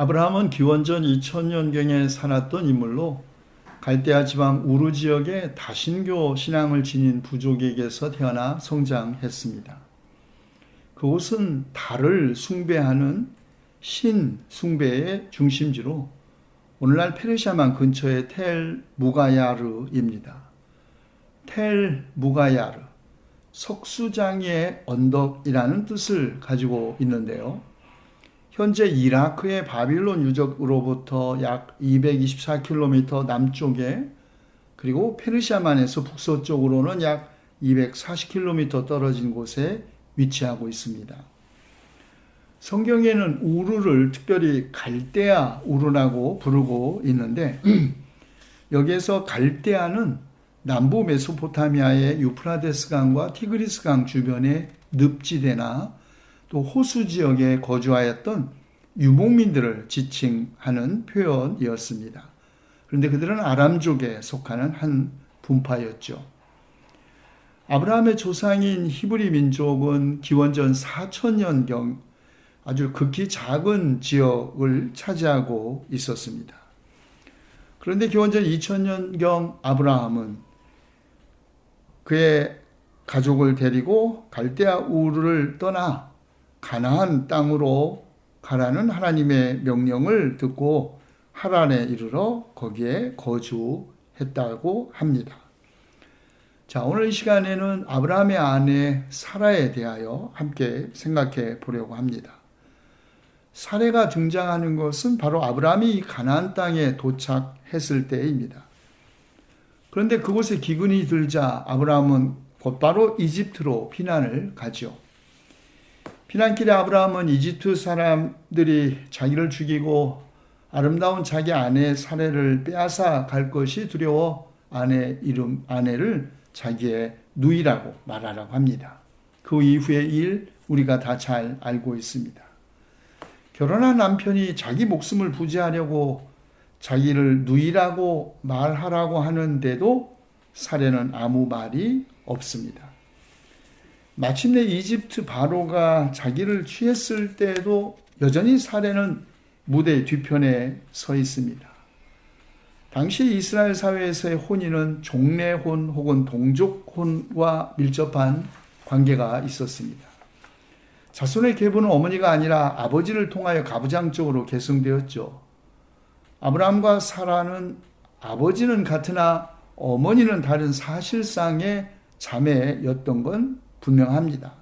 아브라함은 기원전 2000년경에 살았던 인물로 갈대아 지방 우르 지역의 다신교 신앙을 지닌 부족에게서 태어나 성장했습니다. 그곳은 달을 숭배하는 신 숭배의 중심지로 오늘날 페르시아만 근처의 텔 무가야르입니다. 텔 무가야르, 석수장의 언덕이라는 뜻을 가지고 있는데요. 현재 이라크의 바빌론 유적으로부터 약 224km 남쪽에, 그리고 페르시아만에서 북서쪽으로는 약 240km 떨어진 곳에 위치하고 있습니다. 성경에는 우르를 특별히 갈대아 우르라고 부르고 있는데 여기에서 갈대아는 남부 메소포타미아의 유프라데스 강과 티그리스 강 주변의 늪지대나 또 호수 지역에 거주하였던 유목민들을 지칭하는 표현이었습니다. 그런데 그들은 아람족에 속하는 한 분파였죠. 아브라함의 조상인 히브리 민족은 기원전 4000년경 아주 극히 작은 지역을 차지하고 있었습니다. 그런데 기원전 2000년경 아브라함은 그의 가족을 데리고 갈대아 우르를 떠나 가나안 땅으로 가라는 하나님의 명령을 듣고 하란에 이르러 거기에 거주했다고 합니다. 자, 오늘 이 시간에는 아브라함의 아내 사라에 대하여 함께 생각해 보려고 합니다. 사라가 등장하는 것은 바로 아브라함이 가나안 땅에 도착했을 때입니다. 그런데 그곳에 기근이 들자 아브라함은 곧바로 이집트로 피난을 가죠. 피난길에 아브라함은 이집트 사람들이 자기를 죽이고 아름다운 자기 아내 사라를 빼앗아 갈 것이 두려워 아내를 자기의 누이라고 말하라고 합니다. 그 이후의 일 우리가 다 잘 알고 있습니다. 결혼한 남편이 자기 목숨을 부지하려고 자기를 누이라고 말하라고 하는데도 사라는 아무 말이 없습니다. 마침내 이집트 바로가 자기를 취했을 때에도 여전히 사라는 무대 뒤편에 서 있습니다. 당시 이스라엘 사회에서의 혼인은 종례혼 혹은 동족혼과 밀접한 관계가 있었습니다. 자손의 계보는 어머니가 아니라 아버지를 통하여 가부장적으로 계승되었죠. 아브라함과 사라는 아버지는 같으나 어머니는 다른 사실상의 자매였던 건 분명합니다.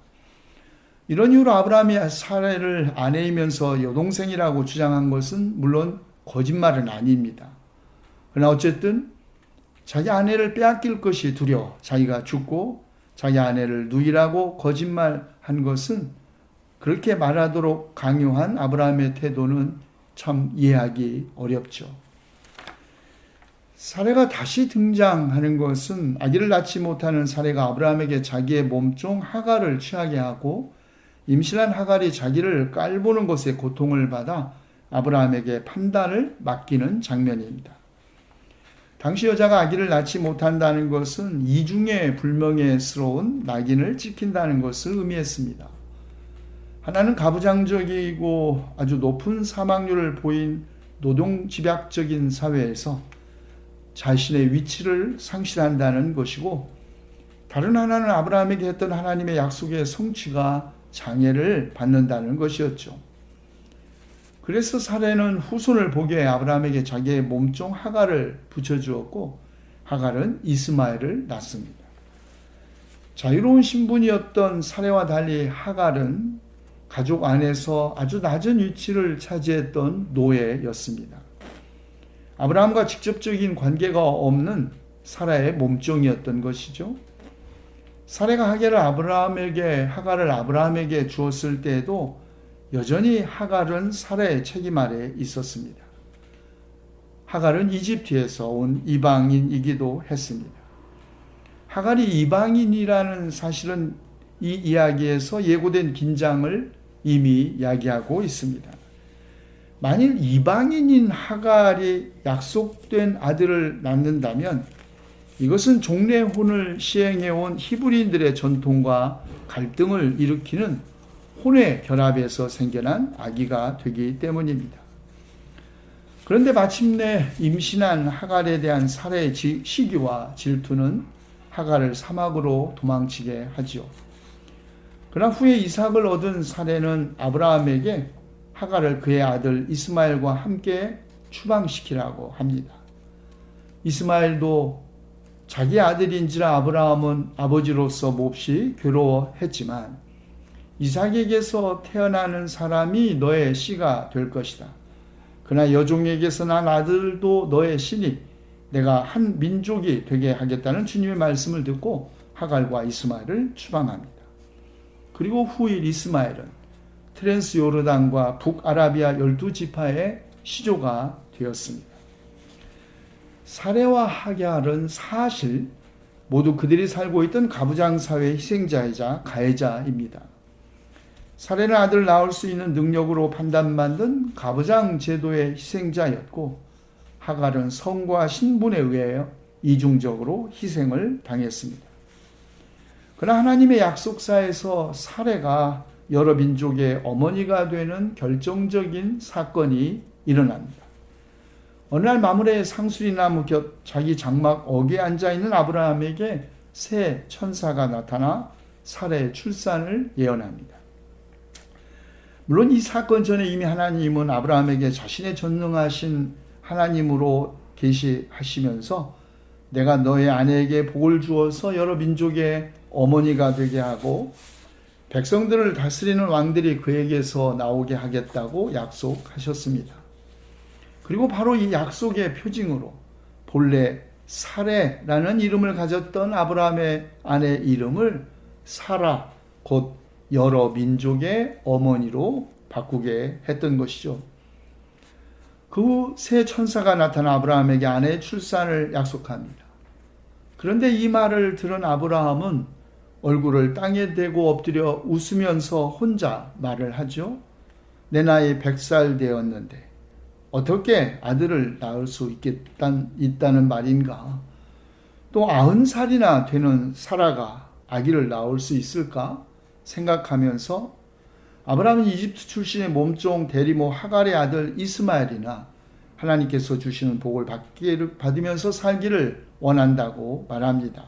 이런 이유로 아브라함이 사라를 아내이면서 여동생이라고 주장한 것은 물론 거짓말은 아닙니다. 그러나 어쨌든 자기 아내를 빼앗길 것이 두려워 자기가 죽고 자기 아내를 누이라고 거짓말한 것은, 그렇게 말하도록 강요한 아브라함의 태도는 참 이해하기 어렵죠. 사라가 다시 등장하는 것은 아기를 낳지 못하는 사라가 아브라함에게 자기의 몸종 하갈을 취하게 하고 임신한 하갈이 자기를 깔보는 것에 고통을 받아 아브라함에게 판단을 맡기는 장면입니다. 당시 여자가 아기를 낳지 못한다는 것은 이중에 불명예스러운 낙인을 찍힌다는 것을 의미했습니다. 하나는 가부장적이고 아주 높은 사망률을 보인 노동집약적인 사회에서 자신의 위치를 상실한다는 것이고, 다른 하나는 아브라함에게 했던 하나님의 약속의 성취가 장애를 받는다는 것이었죠. 그래서 사라는 후손을 보기 위해 아브라함에게 자기의 몸종 하갈을 붙여주었고, 하갈은 이스마엘을 낳습니다. 자유로운 신분이었던 사라와 달리 하갈은 가족 안에서 아주 낮은 위치를 차지했던 노예였습니다. 아브라함과 직접적인 관계가 없는 사라의 몸종이었던 것이죠. 사라가 하갈을 아브라함에게 주었을 때에도 여전히 하갈은 사라의 책임 아래 있었습니다. 하갈은 이집트에서 온 이방인이기도 했습니다. 하갈이 이방인이라는 사실은 이 이야기에서 예고된 긴장을 이미 야기하고 있습니다. 만일 이방인인 하갈이 약속된 아들을 낳는다면 이것은 종례혼을 시행해온 히브리인들의 전통과 갈등을 일으키는 혼의 결합에서 생겨난 아기가 되기 때문입니다. 그런데 마침내 임신한 하갈에 대한 살해의 시기와 질투는 하갈을 사막으로 도망치게 하지요. 그러나 후에 이삭을 얻은 사레는 아브라함에게 하갈을 그의 아들 이스마엘과 함께 추방시키라고 합니다. 이스마엘도 자기 아들인지라 아브라함은 아버지로서 몹시 괴로워했지만 이삭에게서 태어나는 사람이 너의 씨가 될 것이다. 그러나 여종에게서 난 아들도 너의 씨니 내가 한 민족이 되게 하겠다는 주님의 말씀을 듣고 하갈과 이스마엘을 추방합니다. 그리고 후일 이스마엘은 트랜스 요르단과 북아라비아 12지파의 시조가 되었습니다. 사레와 하갈은 사실 모두 그들이 살고 있던 가부장 사회의 희생자이자 가해자입니다. 사레는 아들을 낳을 수 있는 능력으로 판단받는 가부장 제도의 희생자였고 하갈은 성과 신분에 의해 이중적으로 희생을 당했습니다. 그러나 하나님의 약속사에서 사레가 여러 민족의 어머니가 되는 결정적인 사건이 일어납니다. 어느 날 마므레의 상수리나무 곁 자기 장막 어귀에 앉아있는 아브라함에게 새 천사가 나타나 사레의 출산을 예언합니다. 물론 이 사건 전에 이미 하나님은 아브라함에게 자신의 전능하신 하나님으로 계시하시면서 내가 너의 아내에게 복을 주어서 여러 민족의 어머니가 되게 하고 백성들을 다스리는 왕들이 그에게서 나오게 하겠다고 약속하셨습니다. 그리고 바로 이 약속의 표징으로 본래 사레라는 이름을 가졌던 아브라함의 아내 이름을 사라, 곧 여러 민족의 어머니로 바꾸게 했던 것이죠. 그 후 새 천사가 나타나 아브라함에게 아내의 출산을 약속합니다. 그런데 이 말을 들은 아브라함은 얼굴을 땅에 대고 엎드려 웃으면서 혼자 말을 하죠. 내 나이 100살 되었는데 어떻게 아들을 낳을 수 있다는 말인가? 또 90살이나 되는 사라가 아기를 낳을 수 있을까? 생각하면서 아브라함은 이집트 출신의 몸종 대리모 하갈의 아들 이스마엘이나 하나님께서 주시는 복을 받으면서 살기를 원한다고 말합니다.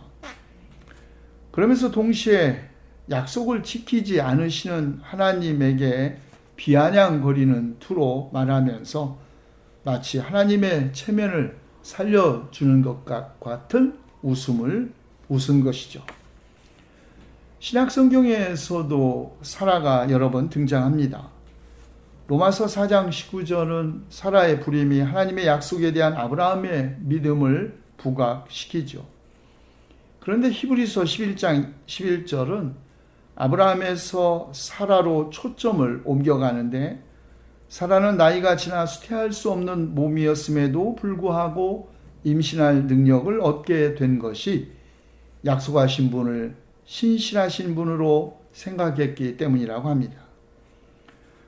그러면서 동시에 약속을 지키지 않으시는 하나님에게 비아냥거리는 투로 말하면서 마치 하나님의 체면을 살려주는 것 같은 웃음을 웃은 것이죠. 신약 성경에서도 사라가 여러 번 등장합니다. 로마서 4장 19절은 사라의 불임이 하나님의 약속에 대한 아브라함의 믿음을 부각시키죠. 그런데 히브리서 11장 11절은 아브라함에서 사라로 초점을 옮겨가는데 사라는 나이가 지나 수태할 수 없는 몸이었음에도 불구하고 임신할 능력을 얻게 된 것이 약속하신 분을 신실하신 분으로 생각했기 때문이라고 합니다.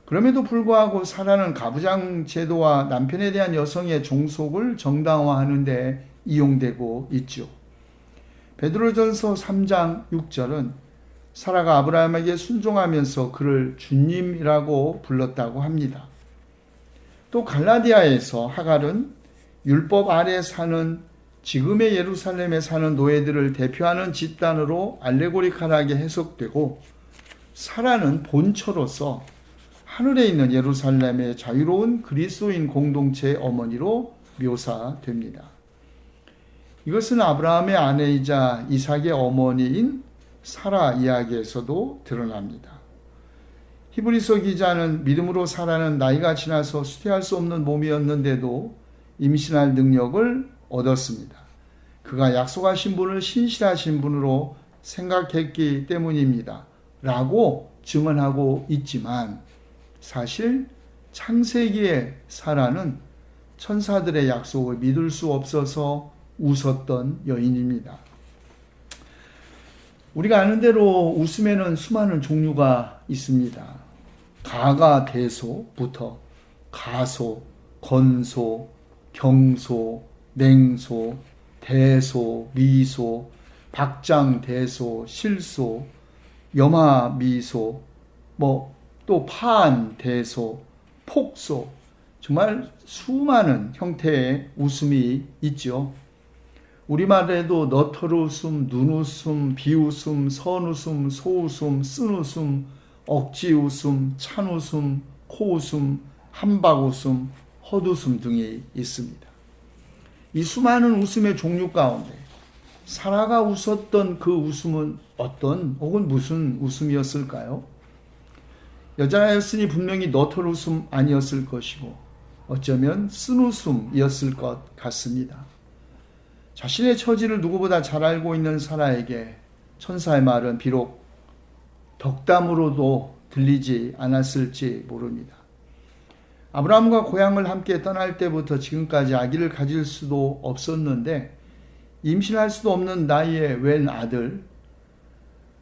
그럼에도 불구하고 사라는 가부장 제도와 남편에 대한 여성의 종속을 정당화하는 데 이용되고 있죠. 베드로전서 3장 6절은 사라가 아브라함에게 순종하면서 그를 주님이라고 불렀다고 합니다. 또 갈라디아에서 하갈은 율법 아래 사는 지금의 예루살렘에 사는 노예들을 대표하는 집단으로 알레고리컬하게 해석되고 사라는 본처로서 하늘에 있는 예루살렘의 자유로운 그리스도인 공동체의 어머니로 묘사됩니다. 이것은 아브라함의 아내이자 이삭의 어머니인 사라 이야기에서도 드러납니다. 히브리서 기자는 믿음으로 사라는 나이가 지나서 수태할 수 없는 몸이었는데도 임신할 능력을 얻었습니다. 그가 약속하신 분을 신실하신 분으로 생각했기 때문입니다. 라고 증언하고 있지만 사실 창세기의 사라는 천사들의 약속을 믿을 수 없어서 웃었던 여인입니다. 우리가 아는 대로 웃음에는 수많은 종류가 있습니다. 가가 대소부터 가소, 건소, 경소, 맹소, 대소, 미소, 박장대소, 실소, 염화미소, 또 파안대소, 폭소, 정말 수많은 형태의 웃음이 있죠. 우리말에도 너털웃음, 눈웃음, 비웃음, 선웃음, 소웃음, 쓴웃음, 억지웃음, 찬웃음, 코웃음, 함박웃음, 헛웃음 등이 있습니다. 이 수많은 웃음의 종류 가운데 사라가 웃었던 그 웃음은 어떤 혹은 무슨 웃음이었을까요? 여자였으니 분명히 너털 웃음 아니었을 것이고 어쩌면 쓴웃음이었을 것 같습니다. 자신의 처지를 누구보다 잘 알고 있는 사라에게 천사의 말은 비록 덕담으로도 들리지 않았을지 모릅니다. 아브라함과 고향을 함께 떠날 때부터 지금까지 아기를 가질 수도 없었는데 임신할 수도 없는 나이에 웬 아들,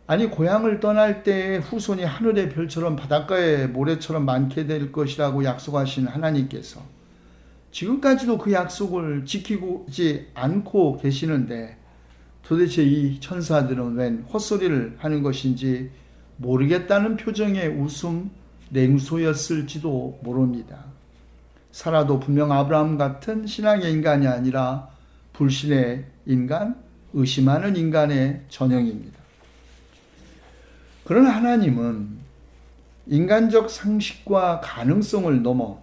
아니 고향을 떠날 때의 후손이 하늘의 별처럼 바닷가의 모래처럼 많게 될 것이라고 약속하신 하나님께서 지금까지도 그 약속을 지키지 않고 계시는데 도대체 이 천사들은 웬 헛소리를 하는 것인지 모르겠다는 표정의 웃음, 냉소였을지도 모릅니다. 사라도 분명 아브라함 같은 신앙의 인간이 아니라 불신의 인간, 의심하는 인간의 전형입니다. 그러나 하나님은 인간적 상식과 가능성을 넘어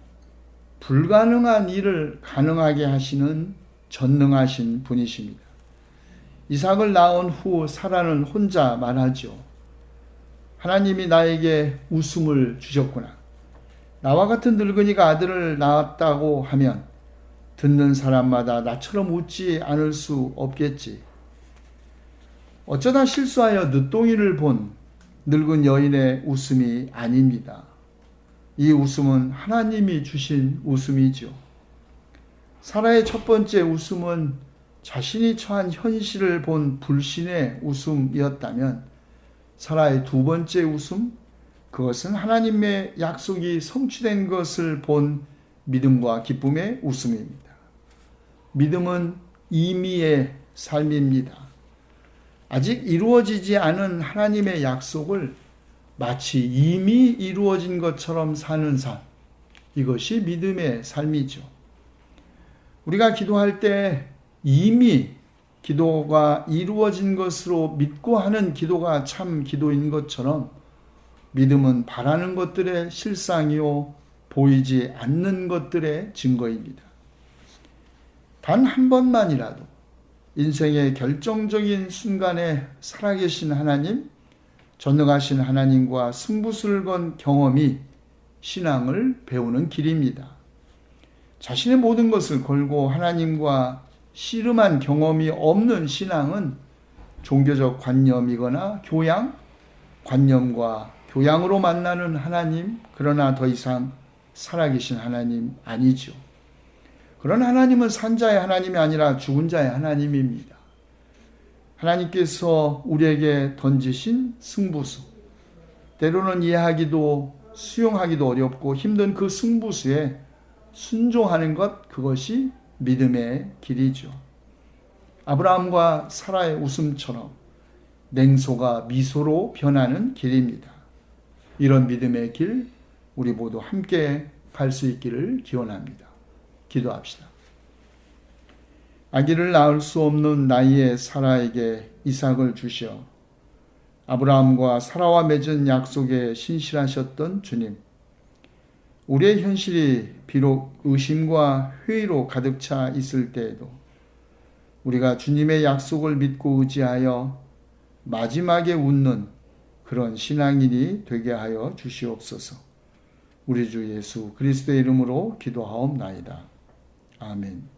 불가능한 일을 가능하게 하시는 전능하신 분이십니다. 이삭을 낳은 후 사라는 혼자 말하죠. 하나님이 나에게 웃음을 주셨구나. 나와 같은 늙은이가 아들을 낳았다고 하면 듣는 사람마다 나처럼 웃지 않을 수 없겠지. 어쩌다 실수하여 늦동이를 본 늙은 여인의 웃음이 아닙니다. 이 웃음은 하나님이 주신 웃음이죠. 사라의 첫 번째 웃음은 자신이 처한 현실을 본 불신의 웃음이었다면 사라의 두 번째 웃음, 그것은 하나님의 약속이 성취된 것을 본 믿음과 기쁨의 웃음입니다. 믿음은 이미의 삶입니다. 아직 이루어지지 않은 하나님의 약속을 마치 이미 이루어진 것처럼 사는 삶, 이것이 믿음의 삶이죠. 우리가 기도할 때 이미 기도가 이루어진 것으로 믿고 하는 기도가 참 기도인 것처럼 믿음은 바라는 것들의 실상이요 보이지 않는 것들의 증거입니다. 단 한 번만이라도 인생의 결정적인 순간에 살아계신 하나님, 전능하신 하나님과 승부수를 건 경험이 신앙을 배우는 길입니다. 자신의 모든 것을 걸고 하나님과 씨름한 경험이 없는 신앙은 종교적 관념이거나 교양, 관념과 교양으로 만나는 하나님, 그러나 더 이상 살아계신 하나님 아니죠. 그런 하나님은 산자의 하나님이 아니라 죽은 자의 하나님입니다. 하나님께서 우리에게 던지신 승부수, 때로는 이해하기도 수용하기도 어렵고 힘든 그 승부수에 순종하는 것, 그것이 믿음의 길이죠. 아브라함과 사라의 웃음처럼 냉소가 미소로 변하는 길입니다. 이런 믿음의 길, 우리 모두 함께 갈 수 있기를 기원합니다. 기도합시다. 아기를 낳을 수 없는 나이의 사라에게 이삭을 주시어 아브라함과 사라와 맺은 약속에 신실하셨던 주님, 우리의 현실이 비록 의심과 회의로 가득 차 있을 때에도 우리가 주님의 약속을 믿고 의지하여 마지막에 웃는 그런 신앙인이 되게 하여 주시옵소서. 우리 주 예수 그리스도의 이름으로 기도하옵나이다. 아멘.